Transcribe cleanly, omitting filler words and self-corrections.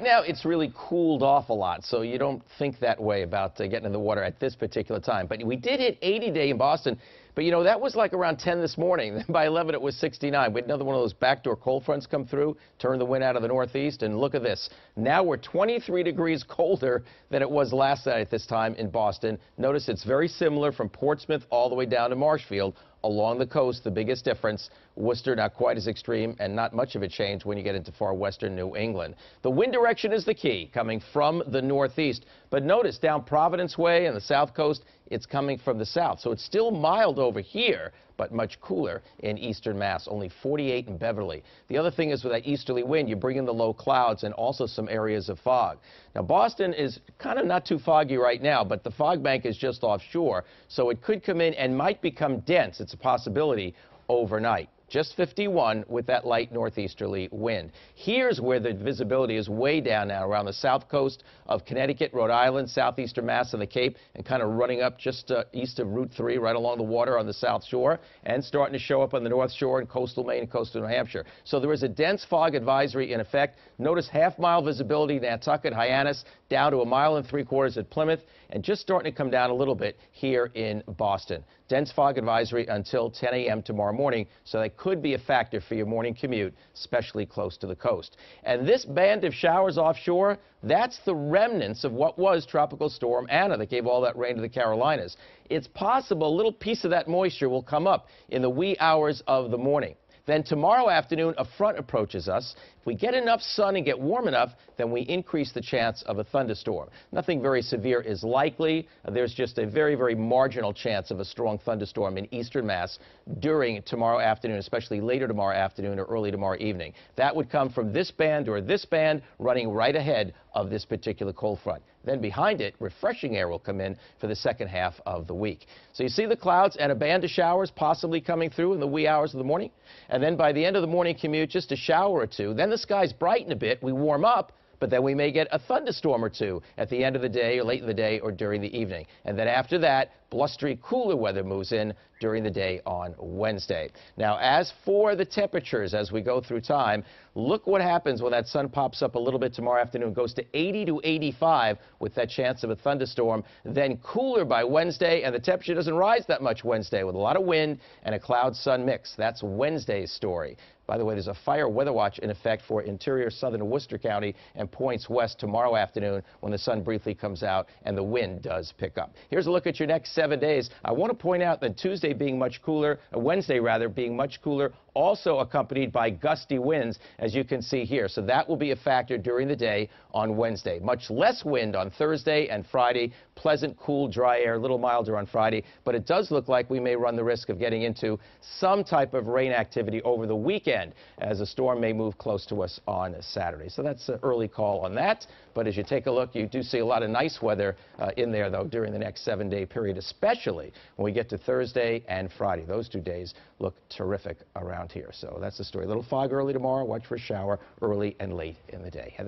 now, it's really cooled off a lot, so you don't think that way about getting in the water at this particular time. But we did hit 80 day in Boston. But, you know, that was like around 10 this morning. By 11, it was 69. We had another one of those backdoor cold fronts come through, turn the wind out of the northeast, and look at this. Now we're 23 degrees colder than it was last night at this time in Boston. Notice it's very similar from Portsmouth all the way down to Marshfield. Along the coast, the biggest difference, Worcester not quite as extreme and not much of a change when you get into far western New England. The wind direction is the key, coming from the northeast. But notice down Providence Way and the south coast, it's coming from the south. So it's still mild over here, but much cooler in eastern Mass, only 48 in Beverly. The other thing is with that easterly wind, you bring in the low clouds and also some areas of fog. Now, Boston is kind of not too foggy right now, but the fog bank is just offshore, so it could come in and might become dense. It's a possibility overnight. Just 51 with that light northeasterly wind. Here's where the visibility is way down now, around the south coast of Connecticut, Rhode Island, southeastern Mass, and the Cape, and kind of running up just east of Route 3, right along the water on the south shore, and starting to show up on the north shore in coastal Maine and coastal New Hampshire. So there is a dense fog advisory in effect. Notice half-mile visibility Nantucket, Hyannis, down to 1.75 miles at Plymouth, and just starting to come down a little bit here in Boston. Dense fog advisory until 10 a.m. tomorrow morning, so that could be a factor for your morning commute, especially close to the coast. And this band of showers offshore, that's the remnants of what was Tropical Storm Anna that gave all that rain to the Carolinas. It's possible a little piece of that moisture will come up in the wee hours of the morning. Then tomorrow afternoon, a front approaches us. If we get enough sun and get warm enough, then we increase the chance of a thunderstorm. Nothing very severe is likely. There's just a very, very marginal chance of a strong thunderstorm in eastern Mass during tomorrow afternoon, especially later tomorrow afternoon or early tomorrow evening. That would come from this band or this band running right ahead of this particular cold front. Then behind it, refreshing air will come in for the second half of the week. So you see the clouds and a band of showers possibly coming through in the wee hours of the morning. And then by the end of the morning commute, just a shower or two. Then the skies brighten a bit. We warm up. But then we may get a thunderstorm or two at the end of the day or late in the day or during the evening. And then after that, blustery, cooler weather moves in during the day on Wednesday. Now, as for the temperatures as we go through time, look what happens when that sun pops up a little bit tomorrow afternoon. It goes to 80 to 85 with that chance of a thunderstorm. Then cooler by Wednesday, and the temperature doesn't rise that much Wednesday with a lot of wind and a cloud-sun mix. That's Wednesday's story. By the way, there's a fire weather watch in effect for interior southern Worcester County and points west tomorrow afternoon when the sun briefly comes out and the wind does pick up. Here's a look at your next 7 days. I want to point out that Tuesday being much cooler, Wednesday rather, being much cooler, also accompanied by gusty winds, as you can see here. So that will be a factor during the day on Wednesday. Much less wind on Thursday and Friday. Pleasant, cool, dry air, a little milder on Friday. But it does look like we may run the risk of getting into some type of rain activity over the weekend, as a storm may move close to us on Saturday. So that's an early call on that. But as you take a look, you do see a lot of nice weather in there, though, during the next 7-day period, especially when we get to Thursday and Friday. Those 2 days look terrific around here. So that's the story. A little fog early tomorrow. Watch for a shower early and late in the day.